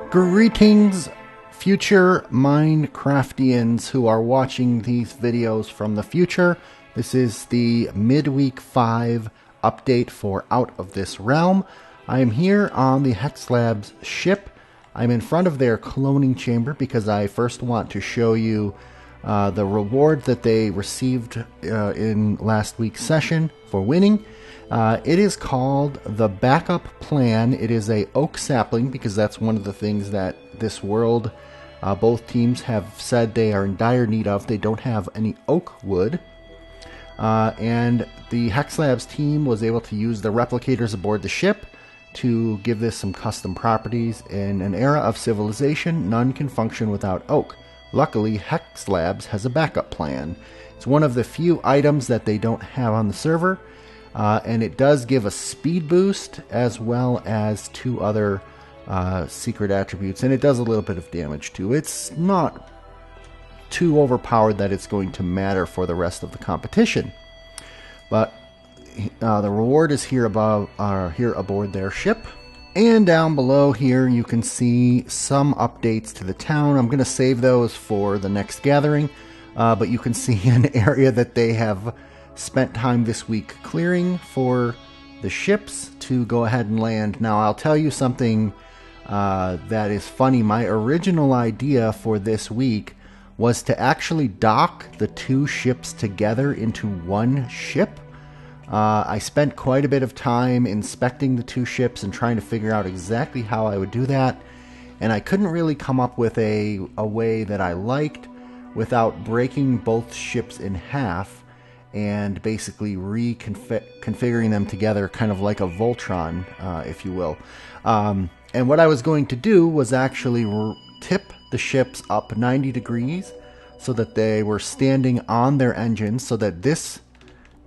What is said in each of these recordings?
Greetings, future Minecraftians who are watching these videos from the future. This is the midweek 5 update for Out of This Realm. I am here on the Hex Labs ship. I'm in front of their cloning chamber because I first want to show you the reward that they received in last week's session for winning. It is called the Backup Plan. It is a oak sapling because that's one of the things that this world, both teams have said they are in dire need of. They don't have any oak wood. And the Hex Labs team was able to use the replicators aboard the ship to give this some custom properties. In an era of civilization, none can function without oak. Luckily, Hex Labs has a backup plan. It's one of the few items that they don't have on the server, and it does give a speed boost as well as 2 other secret attributes, and it does a little bit of damage too. It's not too overpowered that it's going to matter for the rest of the competition, but the reward is here aboard their ship. And down below here you can see some updates to the town. I'm going to save those for the next gathering, but you can see an area that they have spent time this week clearing for the ships to go ahead and land. Now I'll tell you something that is funny. My original idea for this week was to actually dock the 2 ships together into one ship. I spent quite a bit of time inspecting the 2 ships and trying to figure out exactly how I would do that, and I couldn't really come up with a way that I liked without breaking both ships in half and basically reconfiguring them together, kind of like a Voltron, if you will. And what I was going to do was actually tip the ships up 90 degrees so that they were standing on their engines, so that this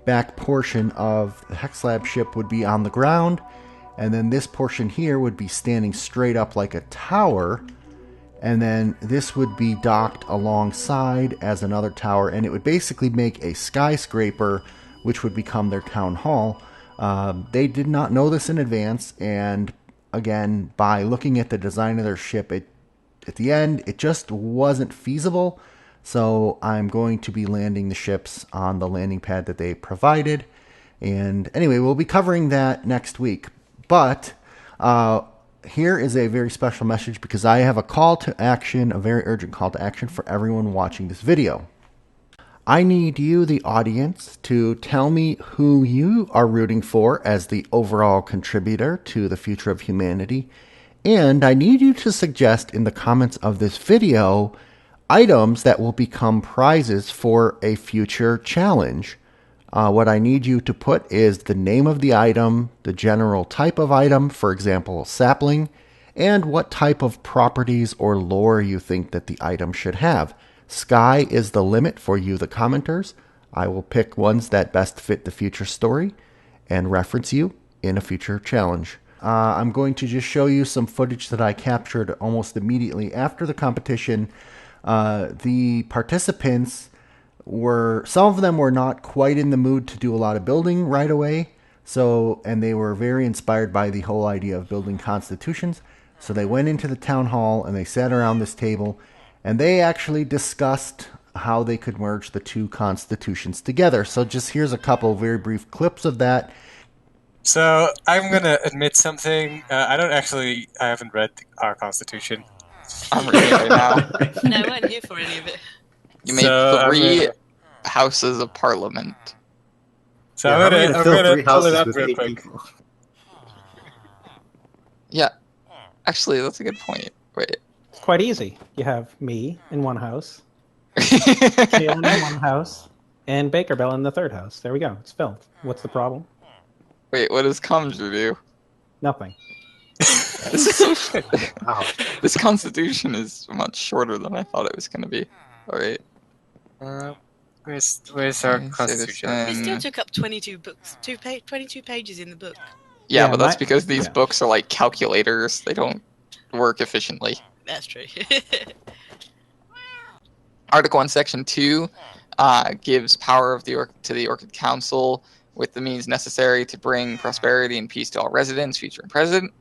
back portion of the Hex Lab ship would be on the ground, and then this portion here would be standing straight up like a tower, and then this would be docked alongside as another tower, and it would basically make a skyscraper which would become their town hall. They did not know this in advance, and again, by looking at the design of their ship, at the end it just wasn't feasible. So I'm going to be landing the ships on the landing pad that they provided. And anyway, we'll be covering that next week. But here is a very special message because I have a call to action, a very urgent call to action for everyone watching this video. I need you, the audience, to tell me who you are rooting for as the overall contributor to the future of humanity. And I need you to suggest in the comments of this video items that will become prizes for a future challenge. What I need you to put is the name of the item, the general type of item, for example, sapling, and what type of properties or lore you think that the item should have. Sky is the limit for you, the commenters. I will pick ones that best fit the future story and reference you in a future challenge. I'm going to just show you some footage that I captured almost immediately after the competition. The participants some of them were not quite in the mood to do a lot of building right away, and they were very inspired by the whole idea of building constitutions. So they went into the town hall and they sat around this table and they actually discussed how they could merge the 2 constitutions together. So just here's a couple very brief clips of that. So I'm gonna admit something. I haven't read our constitution. I'm reading it right now. No, I weren't here for any of it. You made 3 houses of parliament. So I'm gonna pull it up real quick. Yeah, actually, that's a good point. Wait. It's quite easy. You have me in one house, Kaylin in one house, and Baker Bell in the 3rd house. There we go. It's filled. What's the problem? Wait, what does Comms do? Nothing. This is so shit. Wow. This constitution is much shorter than I thought it was going to be. Alright. Where's our constitution? It still took up 22 books, 22 pages in the book. Yeah, but that's because these books are like calculators. They don't work efficiently. That's true. Article 1, Section 2 gives power to the Orchid Council with the means necessary to bring prosperity and peace to all residents, future and present.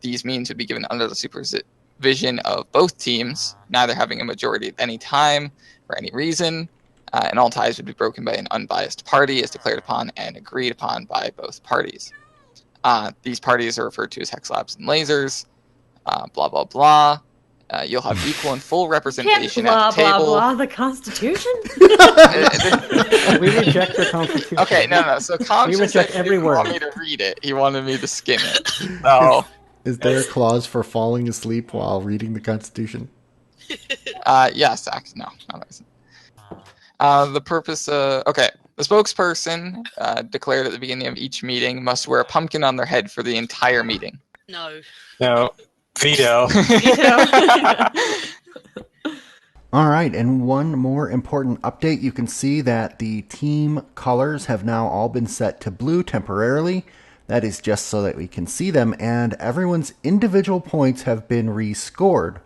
These means would be given under the supervision of both teams, neither having a majority at any time for any reason, and all ties would be broken by an unbiased party as declared upon and agreed upon by both parties. These parties are referred to as Hex Labs and Lasers, blah, blah, blah. You'll have equal and full representation at the table. Blah, the Constitution? We reject the Constitution. Okay, no. So Conscious reject every didn't want word. me to read it. He wanted me to skim it. So, Is there a clause for falling asleep while reading the Constitution? yes, actually, no, there isn't. The purpose, okay. The spokesperson declared at the beginning of each meeting must wear a pumpkin on their head for the entire meeting. No. No. Veto. All right, and one more important update. You can see that the team colors have now all been set to blue temporarily. That is just so that we can see them, and everyone's individual points have been rescored.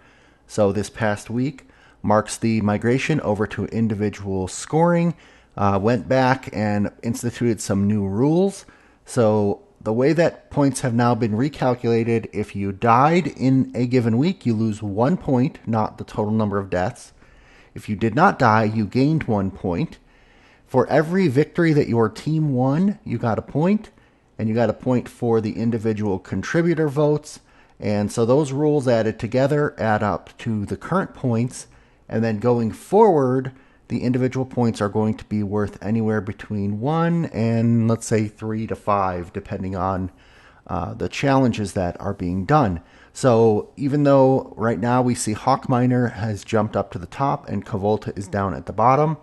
So this past week marks the migration over to individual scoring. Went back and instituted some new rules. So the way that points have now been recalculated, if you died in a given week, you lose 1 point, not the total number of deaths. If you did not die, you gained 1 point. For every victory that your team won, you got a point, and you got a point for the individual contributor votes. And so those rules added together add up to the current points, and then going forward, the individual points are going to be worth anywhere between 1 and, let's say, 3 to 5, depending on the challenges that are being done. So even though right now we see Hawkminer has jumped up to the top and Kavolta is down at the bottom,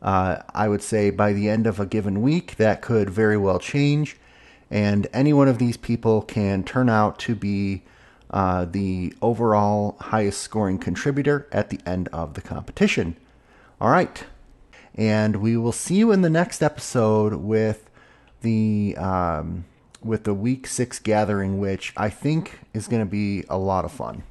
I would say by the end of a given week, that could very well change. And any one of these people can turn out to be the overall highest scoring contributor at the end of the competition. All right, and we will see you in the next episode with the week 6 gathering, which I think is going to be a lot of fun.